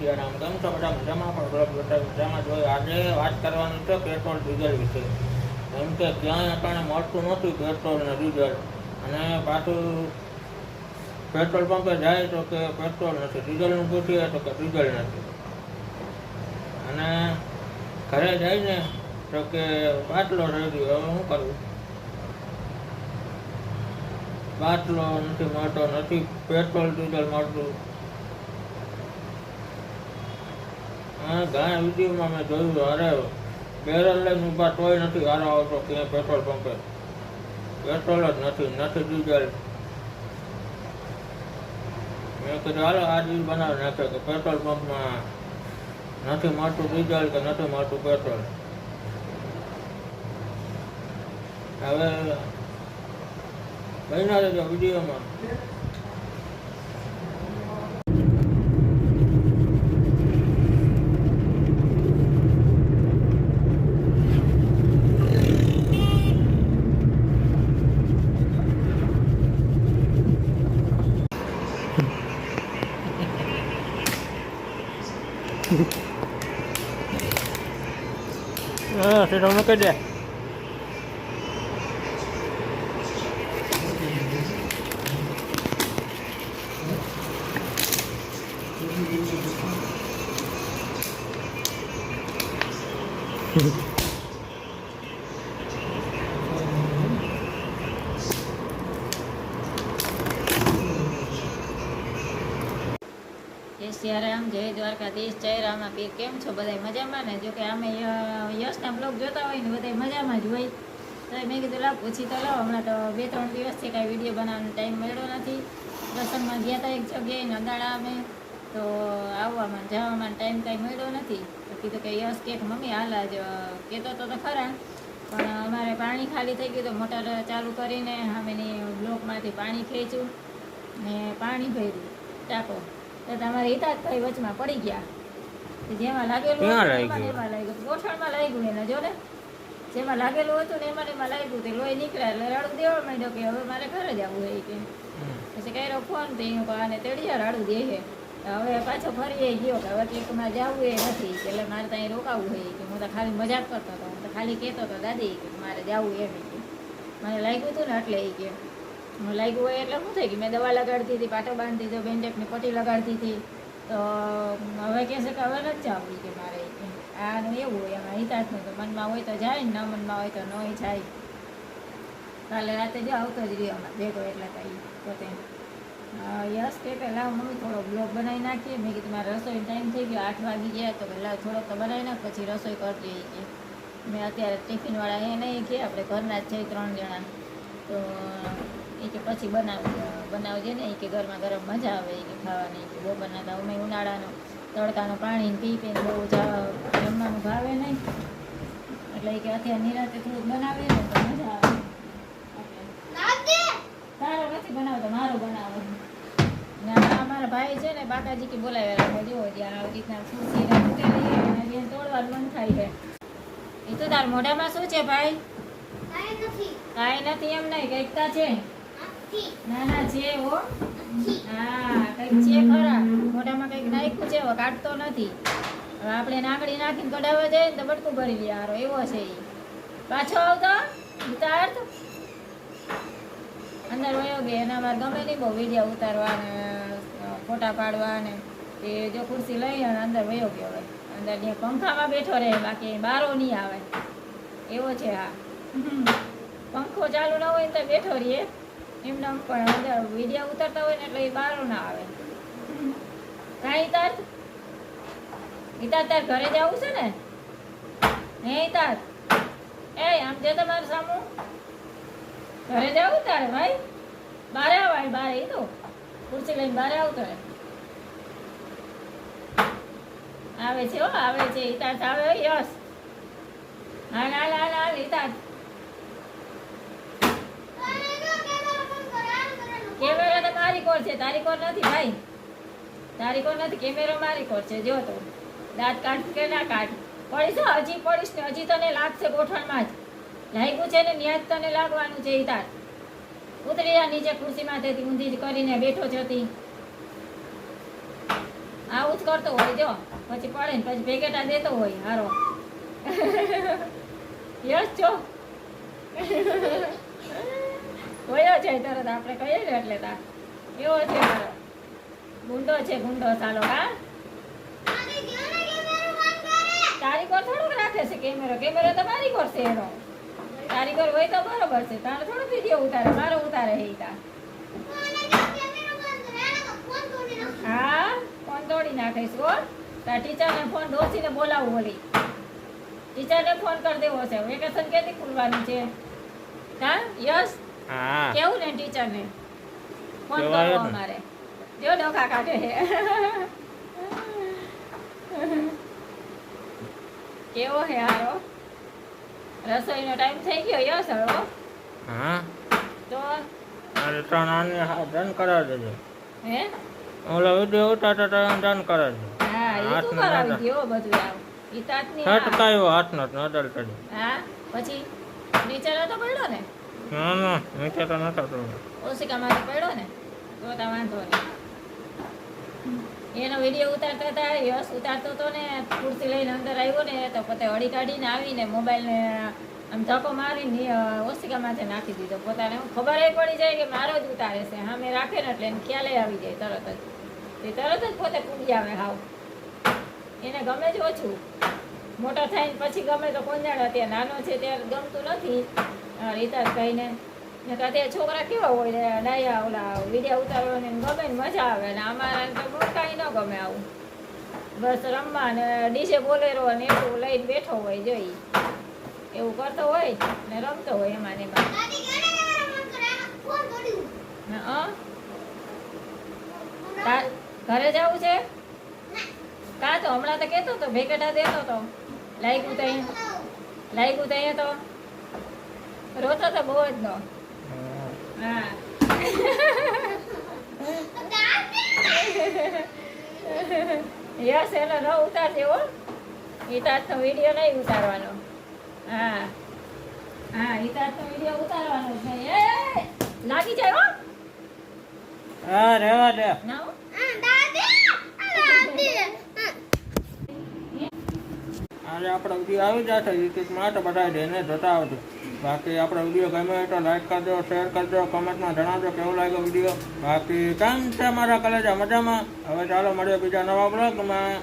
સિયારામ કેમ છો બધા મજામાં? પણ બધા મજામાં જોઈએ. આજે વાત કરવાની છે પેટ્રોલ ડીઝલ વિશે. કેમ કે ક્યાંય અટાણે મળતું નથી પેટ્રોલ ને ડીઝલ, અને પાછું પેટ્રોલ પંપે જાય તો કે પેટ્રોલ નથી, ડીઝલનું પૂછીએ તો કે ડીઝલ નથી, અને ઘરે જઈને તો કે બાટલો રહી ગયો. હવે શું કરવું? બાટલો નથી મળતો, નથી પેટ્રોલ ડીઝલ મળતું. ઘણા વિડીયોમાં મેં જોયું, અરે બેરલ લઈને ઊભા તોય નથી હારો આવતો ક્યાંય પેટ્રોલ પંપે. પેટ્રોલ જ નથી ડીઝલ. મેં કીધું હાલો આ રીલ બનાવી નાખે કે પેટ્રોલ પંપમાં નથી મળતું ડીઝલ કે નથી મળતું પેટ્રોલ. હવે બન્યા રહેજો વિડીયોમાં. સેટો મૂકી દે. જય સિયારામ, જય દ્વારકાધીશ, જય રામાપીર. કેમ છો બધા? મજામાં ને? જો કે અમે યશના બ્લોગ જોતા હોય ને બધા મજામાં જ હોય, તો મેં કીધું લાવ પૂછી તો લાવ. હમણાં તો 2-3 દિવસથી કાંઈ વિડીયો બનાવવાનો ટાઈમ મળ્યો નથી. પ્રસંગમાં ગયા હતા એક જગ્યાએ નંદાળા અમે, તો આવવામાં જવામાં ટાઈમ કાંઈ મળ્યો નથી. તો કીધું કે યશ કે મમ્મી હાલ જ કહેતો તો ખરા, પણ અમારે પાણી ખાલી થઈ ગયું તો મોટર ચાલુ કરીને સામેની બ્લોકમાંથી પાણી ખેંચ્યું ને પાણી ભર્યું ટાંકો. તો તમારે હિતાજભાઈ વચમાં પડી ગયા. જેમાં લાગેલું એમાં લાગ્યું, ગોઠણમાં લાગ્યું એને. જો ને જેમાં લાગેલું હતું ને એમાં લાગ્યું, તે લોહી નીકળ્યા એટલે રાડું દેવા માંડ્યો કે હવે મારે ઘરે જવું હોય કે. પછી કર્યો ફોન તો આને તેડિયા રાડું દે છે. હવે પાછો ફરી ગયો કે હવે કે મારે જવું એ નથી, એટલે મારે ત્યાં રોકાવું હોય કે. હું તો ખાલી મજાક કરતો હતો, હું તો ખાલી કહેતો હતો દાદી કે મારે જવું એમ કે. મને લાગ્યું હતું ને એટલે એ કે લાગ્યું હોય એટલે શું થઈ ગયું. મેં દવા લગાડતી હતી, પાટો બાંધતી હતી, બેન્ડેકની પટ્ટી લગાડતી હતી. તો હવે કહે છે કે હવે નથી જવું કે મારે. આનું એવું હોય એમાં હિતાજનું, તો મનમાં હોય તો જાય ને, ન મનમાં હોય તો નહીં જાય. કાલે રાતે જો આવતો જ રહ્યો અમારે ભેગો, એટલે કંઈ પોતે યશ કે લાવ મમ્મી થોડો બ્લોગ બનાવી નાખીએ. મેં કીધું મારે રસોઈ ટાઈમ થઈ ગયો, 8 વાગી ગયા, તો લાવ થોડોક તો બનાવી નાખ, પછી રસોઈ કરતી કે. મેં અત્યારે ટિફિનવાળા એ નહીં કે આપણે ઘરના જ છે 3 જણા, તો એ કે પછી બનાવજે ને એ કે ગરમા ગરમ મજા આવે એ કે ખાવાની. કે બપોરના તો અમે ઉનાળાનો તડકાનું પાણી પીને બહુ જમવાનું ભાવે નહીં, એટલે એ કે અત્યારે નિરાતે થોડુંક બનાવે ને તો મજા આવે. તારો નથી બનાવતો, મારો બનાવો. અમારા ભાઈ છે ને બાકાજી કે બોલાવ્યા રાખો. જુઓ જ્યાં આવી રીતના ખુરશી તૂટેલી તોડવાનું મન થાય છે. એ તો તાર મોઢામાં શું છે ભાઈ? કાંઈ નથી એમ નહીં, કંઈક તા છે. ના ના છે હો. હા કંઈક છે ખરા, મોઢામાં કંઈક નાખ્યું છે, હવે કાઢતો નથી. હવે આપણે નાકડી નાખીને કઢાવવા જાય ને તો બટકું ભરી લે હારો, એવો છે એ. પાછો આવતો ઉતાર અંદર વયો ગયો. એના મારે ગમે નહીં બહુ વિડીયો ઉતારવા ને ફોટા પાડવા ને. એ જો ખુરશી લઈ અને અંદર વયો ગયો. હવે અંદર ત્યાં પંખામાં બેઠો રહે, બાકી બારો નહીં આવે એવો છે. હા પંખો ચાલુ ના હોય ને તો બેઠો રહીએ એમને, પણ અંદર વિડીયો ઉતારતા હોય ને એટલે એ બારો ના આવે. કાંઈ તાર ઘરે જવું છે ને? હે તાર એ આમ જે તમારે સામું ઘરે જવું તારે ભાઈ? બારે આવાય, બારે એ તો ખુરશી લઈને બારે આવતો આવે છે. હો આવે છે હિતાર્થ આવે. યસ હાલ હાલ હાલ હાલ હિતાર્થ. કેમેરા તો મારી કોર છે, તારી કોર નથી ભાઈ, તારી કોર નથી. કેમેરો મારી કોર છે. જો તો દાંત કાઢ કે ના કાઢ પડીશ, હજી પડીશ ને હજી તને લાગશે ગોઠણમાં જ લાગ્યું છે ને, ન્યાજ તને લાગવાનું છે. હિતાર્થ ઉતરી જા નીચે, ખુરશી માંથી ઊંધી જ કરીને બેઠો છે. આવું જ કરતો હોય જો, પછી પડે ને પછી ભેગેટા દેતો હોય હારો. યસ છો વયો છે તરત આપણે કહીએ ને એટલે તા એવો છે મારો ગુંડો છે, ગુંડો સાલો. હા તારી કોર થોડુંક રાખે છે કેમેરો, કેમેરો તો મારી કોર છે એનો. તારી કોર હોય તો બરોબર છે, તારે થોડું વિડીયો ઉતારે, મારો ઉતારે હે તા. હા ફોન તોડી નાખીશ હો. તાર ટીચરને ફોન ડોસીને બોલાવું, ઓલી ટીચરને ફોન કરી દેવો છે. વેકેશન ક્યાંથી ખુલવાનું છે? હા યસ હા કેવું ને ટીચરને ફોન કેવાય કરવો ને. અમારે. જો ડોકા કાઢે છે. કેવો હે હારો? રસોઈનો ટાઈમ થઈ ગયો યસ હળો. હા તો અરે ત્રણ આને ડન કરાવી દેજો. હે ઓલો વિડીયો ઉતારતા ડન કરાવી દેજો. હા એ તું હાથને કરાવી નડે. દ્યો બધું આવ. ઈ તાતની છટકાયો હાથનો નડલ ચડી. હા પછી નીચે નતો પડ્યો ને? ના ના નીચે તો નતો તો. ઓશિકામાંથી પડ્યો ને તો તા વાંધો નહીં. એનો વિડીયો ઉતારતા હતા, યશ ઉતારતો હતો ને, ખુરશી લઈને અંદર આવ્યો ને તો પોતે હળી કાઢીને આવીને મોબાઈલને આમ ધક્કો મારીને ઓશિકામાંથી નાખી દીધો. પોતાને ખબર પડી જાય કે મારો જ ઉતારે છે, હા મેં રાખે ને એટલે એને ખ્યાલ આવી જાય તરત જ. એ તરત જ પોતે પૂરી આવે હાવ. એને ગમે જ ઓછું, મોટો થાય ને પછી ગમે તો કોણ જાણે. અત્યારે નાનો છે ત્યારે ગમતું નથી રીતા કહીને. ને તો અત્યારે છોકરા કેવા હોય ને ડાયા ઓલા વિડીયો ઉતારવાને ગમે ને મજા આવે ને. અમારા તો બહુ કાંઈ ન ગમે આવું, બસ રમવા ને ડીજે બોલેરો ને એવું લઈને બેઠો હોય જોઈ એવું કરતો હોય ને રમતો હોય એમાં ને એમાં. ઘરે જવું છે કા? તો હમણાં તો કહેતો હતો ભેગેટા દેતો હતો. લાગ્યું તો અહીંયા તો રોતો તો બહુ જ નો. હા યસ એનો ન ઉતારજે હો. હિતાર્થનો વિડીયો નહીં ઉતારવાનો. હા હા હિતાર્થનો વિડીયો ઉતારવાનો જ નહીં. એ લાગી જાય હો. હા રેવા દે. ના હો. આજે આપણો વિડીયો આવી જશે યુટ્યુબમાં તો બધા જઈને જોતા આવજો. બાકી આપણો વિડીયો ગમે તો લાઈક કરજો, શેર કરજો, કમેન્ટમાં જણાવજો કેવો લાગ્યો વિડીયો. બાકી કેમ છે મારા કલેજા? મજામાં? હવે ચાલો મળીએ બીજા નવા બ્લોગમાં.